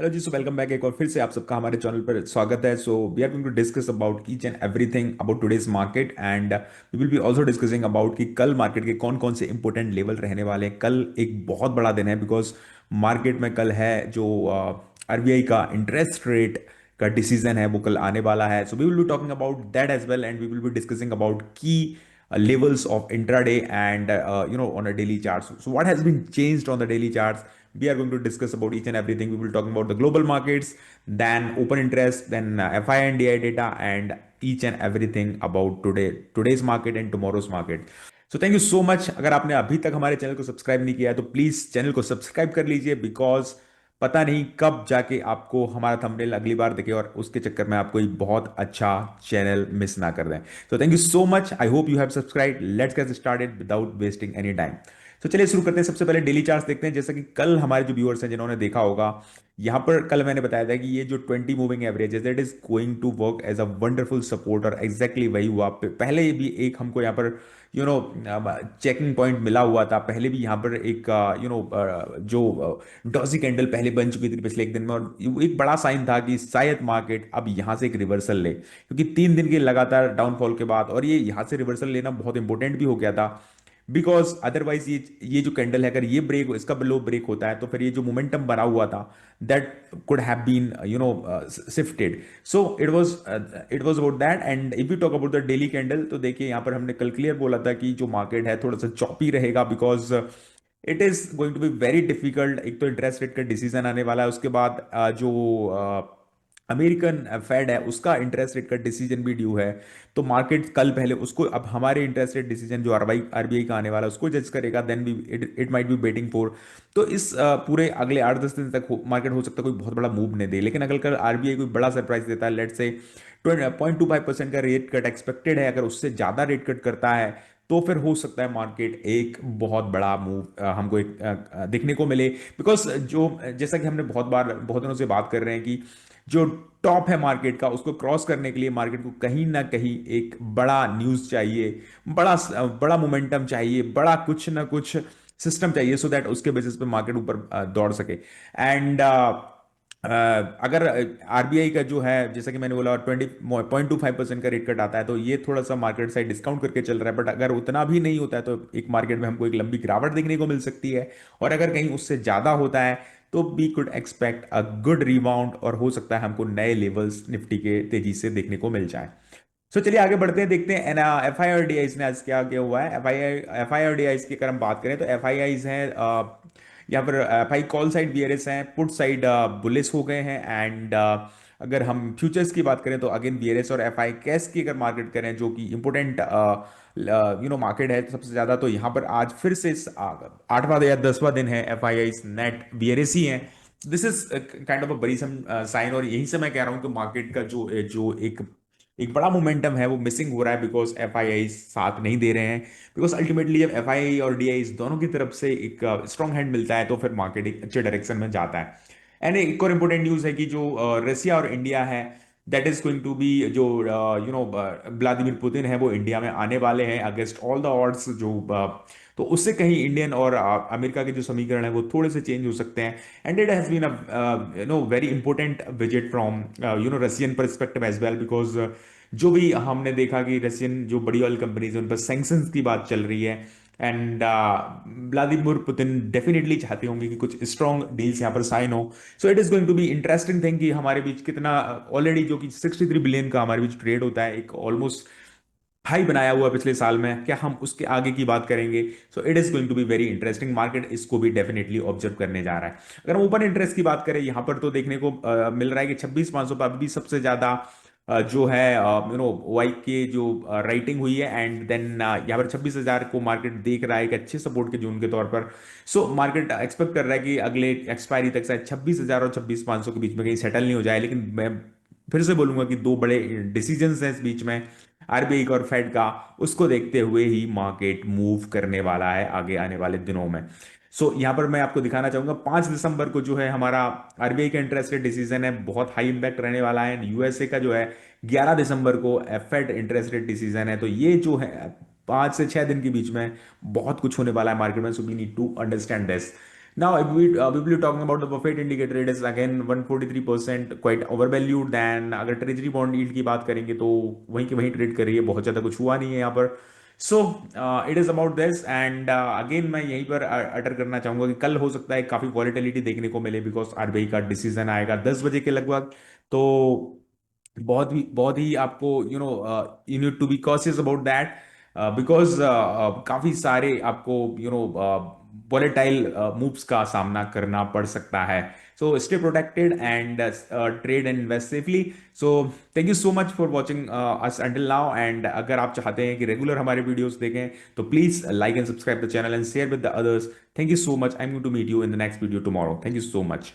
Hello जी, so welcome back. एक और फिर से आप सबका हमारे चैनल पर स्वागत है। So we are going to discuss about each and everything about today's market and we will be also discussing about कि कल मार्केट के कौन कौन से इंपॉर्टेंट लेवल रहने वाले हैं। कल एक बहुत बड़ा दिन है बिकॉज मार्केट में कल है जो आरबीआई का इंटरेस्ट रेट का डिसीजन है वो कल आने वाला है। So we will be talking about that as well and we will be discussing about key levels of intraday and on a daily chart. So what has been changed on the daily charts? We are going to discuss about each and everything. We will talk about the global markets, then open interest, then FI and DI data, and each and everything about today's market and tomorrow's market. So thank you so much. अगर आपने अभी तक हमारे channel को subscribe नहीं किया है तो प्लीज चैनल को सब्सक्राइब कर लीजिए बिकॉज पता नहीं कब जाके आपको हमारा थंबनेल अगली बार दिखे और उसके चक्कर में आपको एक बहुत अच्छा चैनल मिस ना कर दें। So thank you so much. I hope you have subscribed. Let's get started without wasting any time. तो चलिए शुरू करते हैं। सबसे पहले डेली चार्ट्स देखते हैं। जैसा कि कल हमारे जो व्यूअर्स हैं जिन्होंने देखा होगा, यहाँ पर कल मैंने बताया था कि ये जो 20 मूविंग एवरेज है that is going to work as a wonderful support और एग्जैक्टली वही हुआ। पहले भी एक हमको यहाँ पर चेकिंग पॉइंट मिला हुआ था। पहले भी यहाँ पर एक जो डॉजी कैंडल पहले बन चुकी थी पिछले एक दिन में और एक बड़ा साइन था कि शायद मार्केट अब यहाँ से एक रिवर्सल ले, क्योंकि 3 दिन के लगातार डाउनफॉल के बाद और ये यहाँ से रिवर्सल लेना बहुत इंपॉर्टेंट भी हो गया था बिकॉज अदरवाइज ये जो कैंडल है अगर ये ब्रेक इसका लो ब्रेक होता है तो फिर ये जो मोमेंटम बना हुआ था that could have been shifted. So it was about that and if you talk about the daily candle तो देखिए यहाँ पर हमने कल क्लियर बोला था कि जो मार्केट है थोड़ा सा चॉपी रहेगा because it is going to be very difficult. एक तो इंटरेस्ट रेट का डिसीजन आने वाला है, उसके बाद जो अमेरिकन फेड है उसका इंटरेस्ट रेट का डिसीजन भी ड्यू है। तो मार्केट कल पहले उसको अब हमारे इंटरेस्ट रेट डिसीजन जो आरबीआई आरबीआई का आने वाला है उसको जज करेगा, देन भी it might be waiting for. तो इस पूरे अगले 8-10 दिन तक मार्केट हो सकता है कोई बहुत बड़ा मूव नहीं दे, लेकिन अगर कल आरबीआई कोई बड़ा सरप्राइज देता है, लेट से 0.25% का रेट कट एक्सपेक्टेड है, अगर उससे ज्यादा रेट कट करता है तो फिर हो सकता है मार्केट एक बहुत बड़ा मूव हमको एक देखने को मिले। बिकॉज जो जैसा कि हमने बहुत बार बहुत दिनों से बात कर रहे हैं कि जो टॉप है मार्केट का उसको क्रॉस करने के लिए मार्केट को कहीं ना कहीं एक बड़ा न्यूज चाहिए, बड़ा बड़ा मोमेंटम चाहिए, बड़ा कुछ ना कुछ सिस्टम चाहिए सो दैट उसके बेसिस पे मार्केट ऊपर दौड़ सके। एंड अगर आरबीआई का जो है जैसा कि मैंने बोला 20.25% का रेट कट आता है तो ये थोड़ा सा मार्केट साइड डिस्काउंट करके चल रहा है, बट अगर उतना भी नहीं होता है तो एक मार्केट में हमको एक लंबी गिरावट देखने को मिल सकती है। और अगर कहीं उससे ज्यादा होता है तो we could expect a good rebound और हो सकता है हमको नए लेवल्स निफ्टी के तेजी से देखने को मिल जाए। सो चलिए आगे बढ़ते हैं, देखते हैं एफ आई और डी आईज ने आज क्या क्या हुआ है। एफ आई और डी आईज की अगर हम बात करें तो एफ आई आईज हैं यहाँ पर F I call side bearish हैं, पुट साइड बुलिश हो गए हैं एंड अगर हम फ्यूचर्स की बात करें तो अगेन बियरिश और एफ आई कैश की अगर मार्केट करें जो कि इंपोर्टेंट मार्केट है सबसे ज्यादा, तो यहाँ पर आज फिर से 8वां या 10वां दिन है F I I net bearish ही है। This is kind of a बड़ी सम साइन और यहीं से मैं कह रहा हूँ कि मार्केट का जो जो एक एक बड़ा मोमेंटम है वो मिसिंग हो रहा है बिकॉज एफ आई आई साथ नहीं दे रहे हैं। बिकॉज अल्टीमेटली जब एफ आई आई और डी आई दोनों की तरफ से एक स्ट्रॉन्ग हैंड मिलता है तो फिर मार्केट एक अच्छे डायरेक्शन में जाता है। एंड एक और इंपॉर्टेंट न्यूज है कि जो रसिया और इंडिया है that is going to be जो व्लादिमीर पुतिन है वो इंडिया में आने वाले हैं अगेंस्ट ऑल द ऑड्स जो तो उससे कहीं इंडियन और अमेरिका के जो समीकरण है वो थोड़े से चेंज हो सकते हैं। And it has been very important visit from Russian perspective as well because जो भी हमने देखा कि रशियन जो बड़ी ऑयल कंपनीज है उन पर सैंक्शंस की बात चल रही है एंड व्लादिमीर पुतिन डेफिनेटली चाहते होंगे कि कुछ स्ट्रॉन्ग डील्स यहाँ पर साइन हो। So it is going to be interesting thing कि हमारे बीच कितना ऑलरेडी जो कि 63 बिलियन का हमारे बीच ट्रेड होता है, एक ऑलमोस्ट हाई बनाया हुआ पिछले साल में, क्या हम उसके आगे की बात करेंगे। So it is going to be very interesting, market इसको भी डेफिनेटली ऑब्जर्व करने जा रहा है। अगर हम ओपन इंटरेस्ट की बात करें यहाँ पर तो देखने को मिल रहा है कि 26,500 पर अभी सबसे ज्यादा जो है वाई के जो राइटिंग हुई है एंड देन यहाँ पर 26,000 को मार्केट देख रहा है एक अच्छे सपोर्ट के जोन के तौर पर। सो मार्केट एक्सपेक्ट कर रहा है कि अगले एक्सपायरी तक शायद 26,000 और 26,500 के बीच में कहीं सेटल नहीं हो जाए, लेकिन मैं फिर से बोलूंगा कि दो बड़े डिसीजंस हैं इस बीच में आरबीआई का और फेड का, उसको देखते हुए ही मार्केट मूव करने वाला है आगे आने वाले दिनों में। सो यहाँ पर मैं आपको दिखाना चाहूंगा 5 दिसंबर को जो है हमारा आरबीआई का इंटरेस्ट रेट डिसीजन है, बहुत हाई इंपैक्ट रहने वाला है। यूएसए का जो है 11 दिसंबर को फेड इंटरेस्ट रेट डिसीजन है। तो ये जो है 5 से 6 दिन के बीच में बहुत कुछ होने वाला है मार्केट में, so we need to understand this. Now, if we will be talking about the Buffett indicator, it is again 143% quite overvalued. Then अगर ट्रेजरी बॉन्ड यील्ड की बात करेंगे तो वहीं के वहीं ट्रेड कर रही है, बहुत ज़्यादा कुछ हुआ नहीं है यहाँ पर. So it is about this. And again मैं यहीं पर अटर करना चाहूंगा कि कल हो सकता है काफ़ी वॉलेटिलिटी देखने को मिले, बिकॉज आरबीआई का डिसीजन आएगा 10 बजे के लगभग. तो बहुत ही आपको you need to be cautious about that, because काफी सारे आपको वॉलेटाइल मूव्स का सामना करना पड़ सकता है. So stay protected and trade and invest safely. So thank you so much for watching us until now. And अगर आप चाहते हैं कि रेगुलर हमारे वीडियोस देखें तो please like and subscribe the channel and share with the others. Thank you so much. I am going to meet you in the next video tomorrow. Thank you so much.